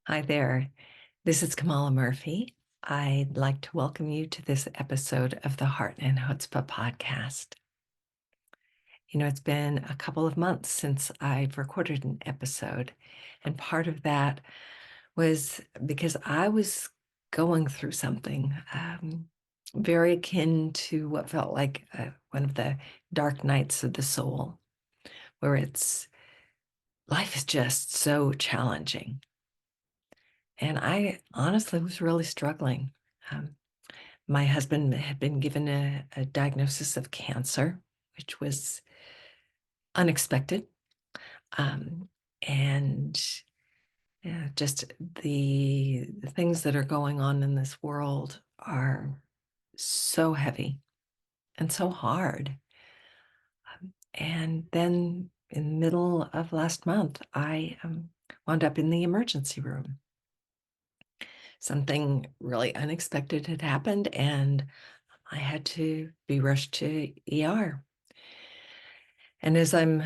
Hi there. This is Kamala Murphy. I'd like to welcome you to this episode of the Heart and Chutzpah podcast. It's been a couple of months since I've recorded an episode, and part of that was because I was going through something very akin to what felt like one of the dark nights of the soul, where life is just so challenging. And I honestly was really struggling. Um, my husband had been given a diagnosis of cancer, which was unexpected. Um, and just the things that are going on in this world are so heavy and so hard. And then in the middle of last month, I wound up in the emergency room. Something really unexpected had happened, and I had to be rushed to ER. And as I'm,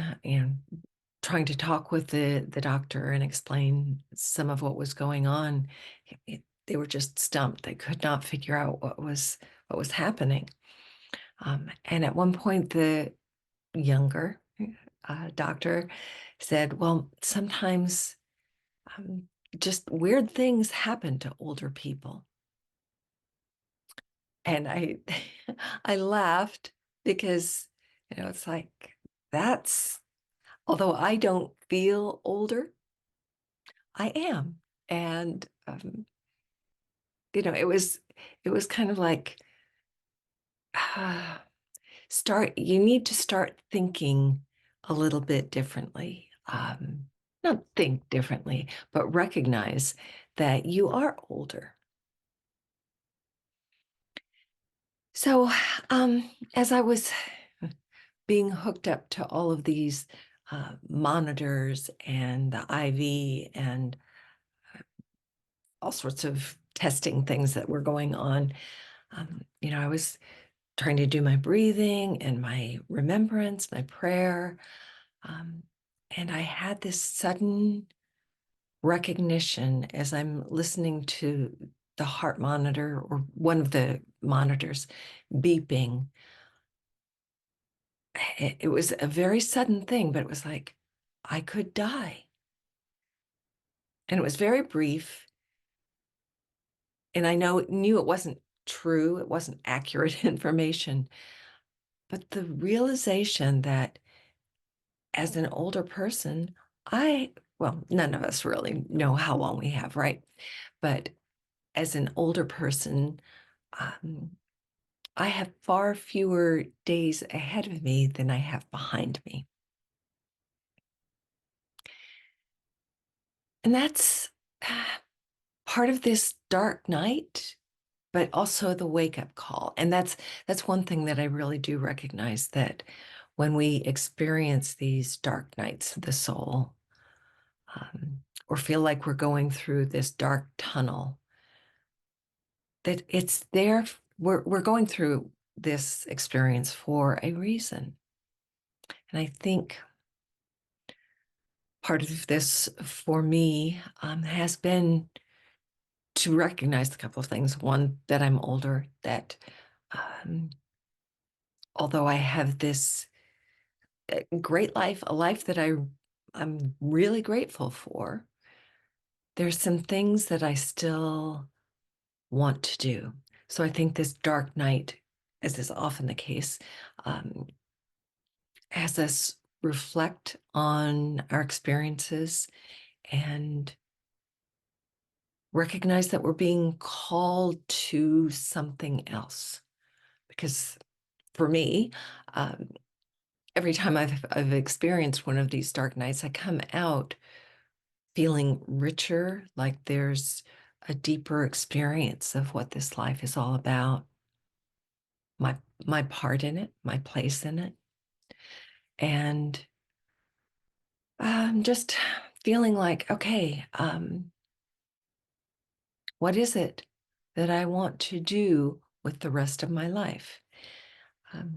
trying to talk with the doctor and explain some of what was going on, they were just stumped. They could not figure out what was happening. And at one point, the younger doctor said, "Well, sometimes um, just weird things happen to older people." And I I laughed because it's like that's although I don't feel older, I am. And it was kind of like ah, start you need to start thinking a little bit differently. Not think differently, but recognize that you are older. So as I was being hooked up to all of these monitors and the IV and all sorts of testing things that were going on. I was trying to do my breathing and my remembrance, my prayer. Um, and I had this sudden recognition as I'm listening to the heart monitor or one of the monitors beeping. It was a very sudden thing, but it was like I could die. And it was very brief. And knew it wasn't true, it wasn't accurate information. But the realization that as an older person, well, none of us really know how long we have, right? But as an older person, um, I have far fewer days ahead of me than I have behind me. And that's part of this dark night, but also the wake up call. And that's one thing that I really do recognize, that when we experience these dark nights of the soul, or feel like we're going through this dark tunnel, that it's there. We're going through this experience for a reason. And I think part of this for me has been to recognize a couple of things. One, that I'm older, that um, although I have this great life, a life that I'm really grateful for, there's some things that I still want to do. So I think this dark night, as is often the case, um, has us reflect on our experiences and recognize that we're being called to something else. Because for me, um, every time I've experienced one of these dark nights, I come out feeling richer, like there's a deeper experience of what this life is all about, my my part in it, my place in it, and just feeling like, okay, what is it that I want to do with the rest of my life? Um,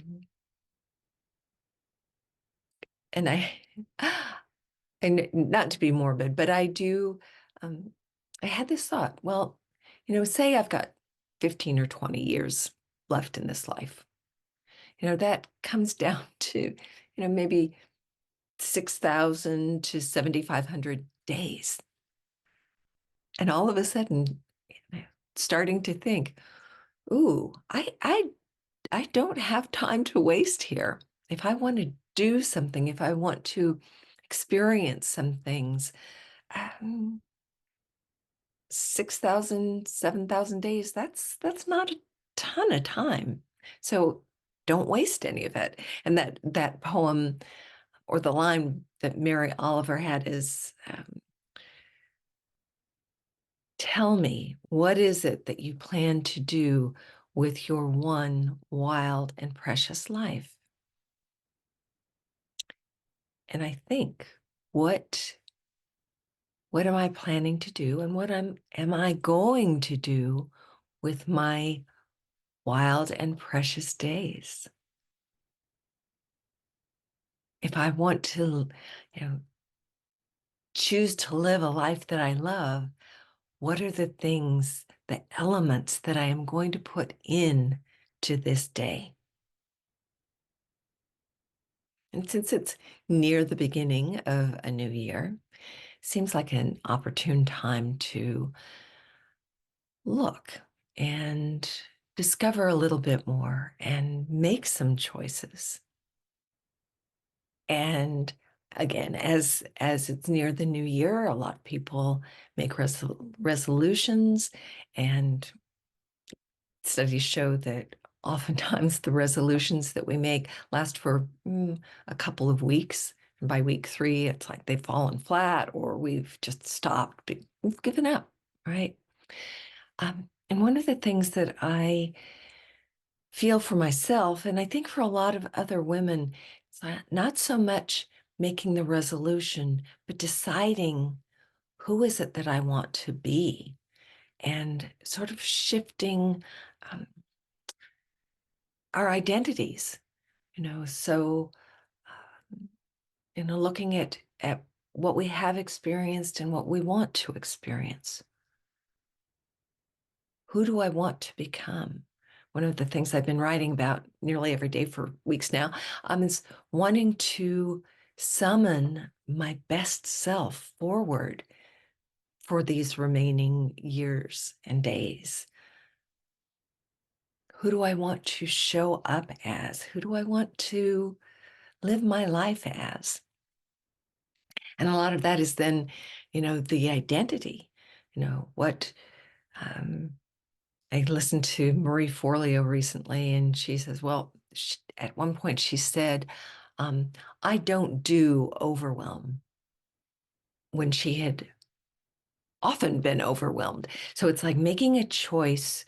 and I, and not to be morbid, but I do. Um, I had this thought, well, say I've got 15 or 20 years left in this life. That comes down to, maybe 6,000 to 7,500 days. And all of a sudden, starting to think, ooh, I don't have time to waste here. If I want to do something, if I want to experience some things, um, 6,000, 7,000 days, that's not a ton of time. So don't waste any of it. And that poem, or the line that Mary Oliver had, is tell me, what is it that you plan to do with your one wild and precious life? And I think, what am I planning to do, and what am I going to do with my wild and precious days? If I want to, choose to live a life that I love, what are the things, the elements that I am going to put in to this day? And since it's near the beginning of a new year, seems like an opportune time to look and discover a little bit more and make some choices. And again, as it's near the new year, a lot of people make resolutions, and studies show that oftentimes the resolutions that we make last for a couple of weeks. And by week 3, it's like they've fallen flat, or we've just stopped. We've given up, right? And one of the things that I feel for myself, and I think for a lot of other women, it's not so much making the resolution, but deciding, who is it that I want to be, and sort of shifting um, our identities, so, looking at what we have experienced and what we want to experience. Who do I want to become? One of the things I've been writing about nearly every day for weeks now, is wanting to summon my best self forward for these remaining years and days. Who do I want to show up as? Who do I want to live my life as? And a lot of that is then, the identity, what, um, I listened to Marie Forleo recently, and she says, well, at one point she said, I don't do overwhelm, when she had often been overwhelmed. So it's like making a choice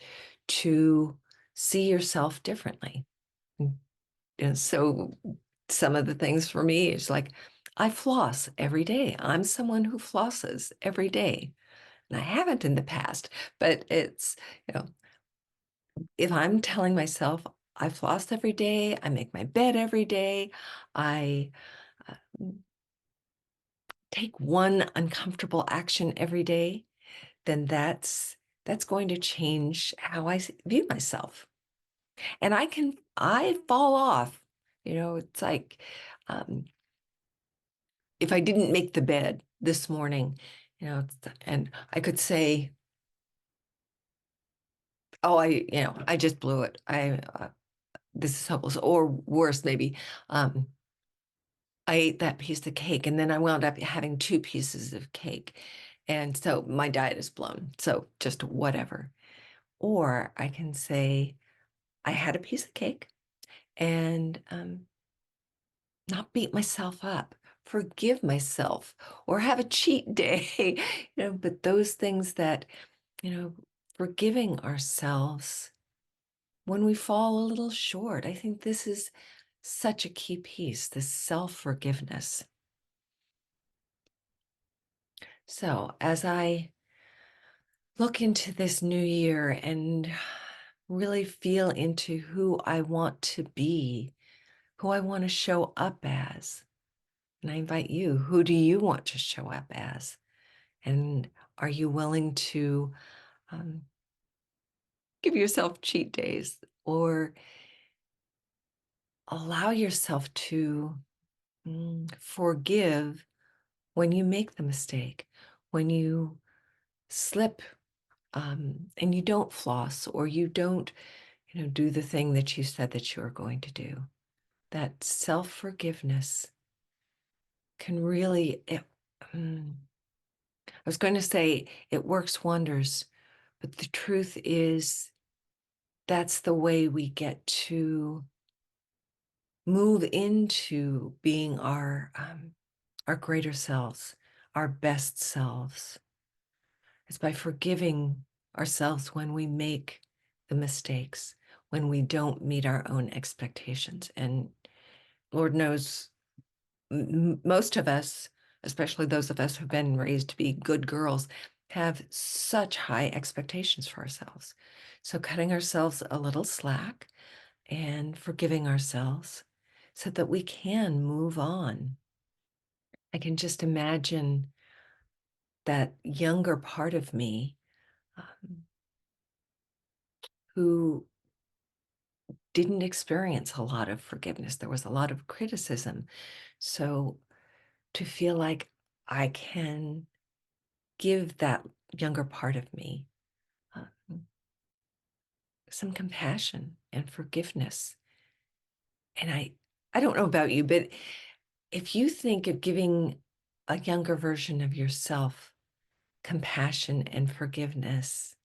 to see yourself differently. And so some of the things for me is like, I floss every day. I'm someone who flosses every day. And I haven't in the past, but it's, if I'm telling myself I floss every day, I make my bed every day, I uh, take one uncomfortable action every day, then that's going to change how I view myself. And I fall off. It's like, um, if I didn't make the bed this morning, and I could say, oh, I just blew it. This is hopeless, or worse, maybe. I ate that piece of cake, and then I wound up having 2 pieces of cake. And so my diet is blown. So just whatever. Or I can say, I had a piece of cake, and not beat myself up, forgive myself, or have a cheat day. But those things that, forgiving ourselves when we fall a little short. I think this is such a key piece, this self-forgiveness. So as I look into this new year and really feel into who I want to be, who I want to show up as, and I invite you, who do you want to show up as? And Are you willing to um, give yourself cheat days or allow yourself to forgive when you make the mistake, when you slip and you don't floss or you don't, do the thing that you said that you were going to do? That self-forgiveness can really, I was going to say it works wonders, but the truth is that's the way we get to move into being our greater selves, our best selves. It's by forgiving ourselves when we make the mistakes, when we don't meet our own expectations. And Lord knows most of us, especially those of us who've been raised to be good girls, have such high expectations for ourselves. So cutting ourselves a little slack and forgiving ourselves so that we can move on. I can just imagine that younger part of me um, who didn't experience a lot of forgiveness. There was a lot of criticism. So to feel like I can give that younger part of me uh, some compassion and forgiveness. And I don't know about you, but if you think of giving a younger version of yourself compassion and forgiveness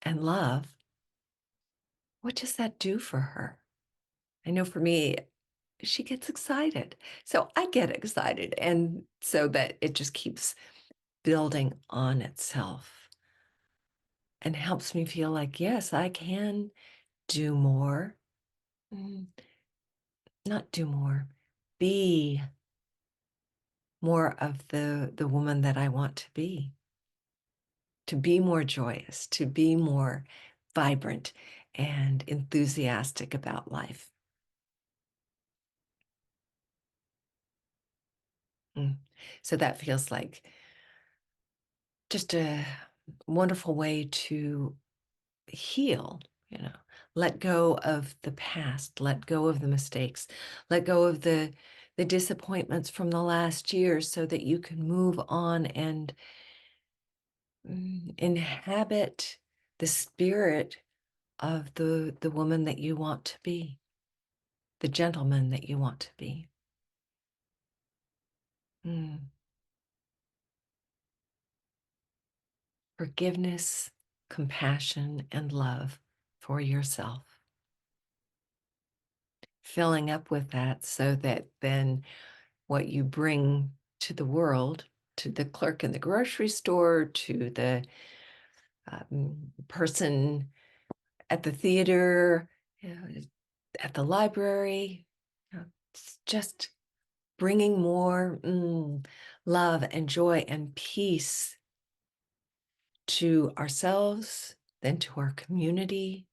and love, what does that do for her? I know for me, she gets excited. So I get excited. And so that it just keeps building on itself and helps me feel like, yes, I can do more. Mm, Not do more, be more of the woman that I want to be more joyous, to be more vibrant and enthusiastic about life. So that feels like just a wonderful way to heal, let go of the past, let go of the mistakes, let go of the disappointments from the last year so that you can move on and inhabit the spirit of the woman that you want to be, the gentleman that you want to be. Forgiveness, compassion, and love for yourself. Filling up with that so that then what you bring to the world, to the clerk in the grocery store, to the person at the theater, at the library, it's just bringing more love and joy and peace to ourselves, then to our community,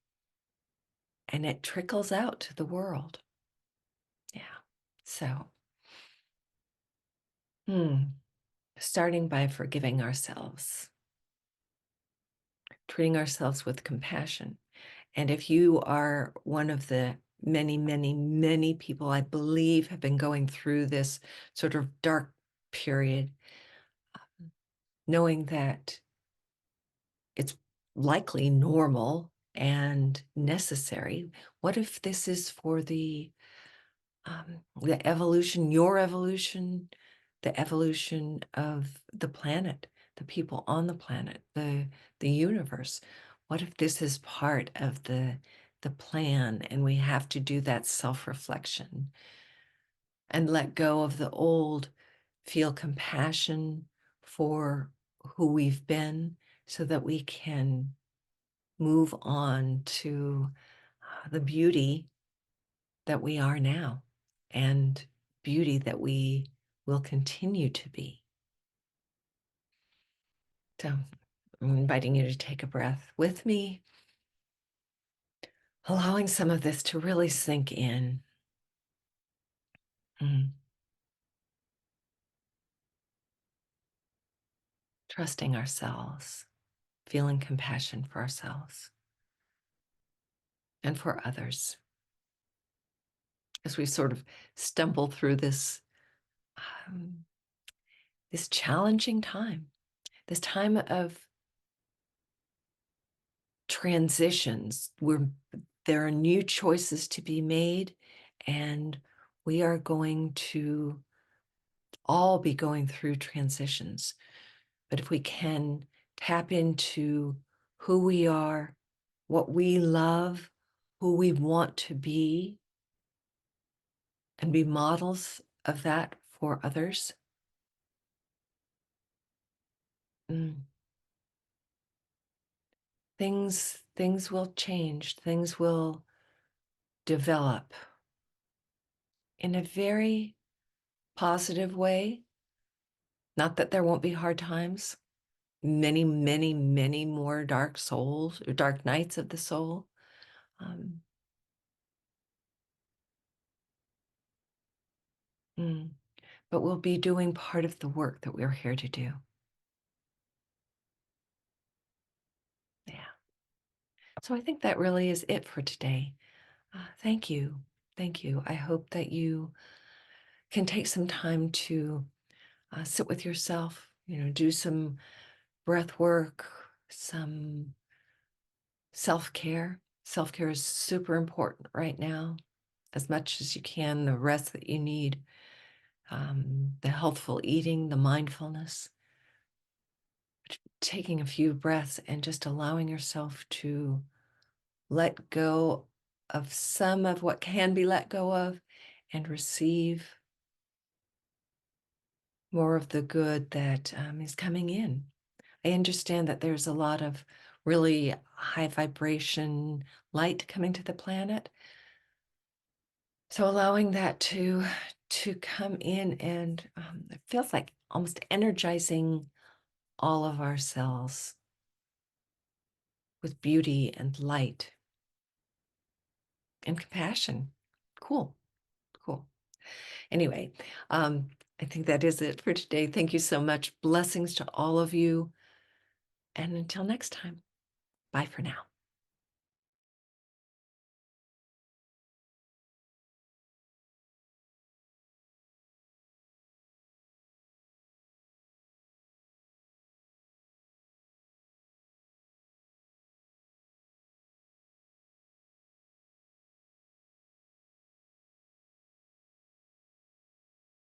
and it trickles out to the world. Yeah. So, starting by forgiving ourselves, treating ourselves with compassion. And if you are one of the many, many, many people I believe have been going through this sort of dark period, knowing that it's likely normal and necessary, what if this is for the evolution, your evolution, the evolution of the planet, the people on the planet, the universe? What if this is part of the plan and we have to do that self-reflection and let go of the old, feel compassion for who we've been so that we can move on to the beauty that we are now and beauty that we will continue to be. So I'm inviting you to take a breath with me, allowing some of this to really sink in. trusting ourselves, feeling compassion for ourselves and for others as we sort of stumble through um, this challenging time, this time of transitions where there are new choices to be made, and we are going to all be going through transitions. But if we can tap into who we are, what we love, who we want to be, and be models of that for others, mm, things will change. Things will develop in a very positive way. Not that there won't be hard times, many, many, many more dark souls or dark nights of the soul. Um, mm, but we'll be doing part of the work that we're here to do. Yeah. So I think that really is it for today. Thank you. Thank you. I hope that you can take some time to sit with yourself, do some breath work, some self-care. Self-care is super important right now, as much as you can, the rest that you need, the healthful eating, the mindfulness, taking a few breaths and just allowing yourself to let go of some of what can be let go of and receive more of the good that is coming in. I understand that there's a lot of really high vibration light coming to the planet. So allowing that to come in and it feels like almost energizing all of our cells with beauty and light and compassion. Cool, cool. Anyway, I think that is it for today. Thank you so much. Blessings to all of you. And until next time, bye for now.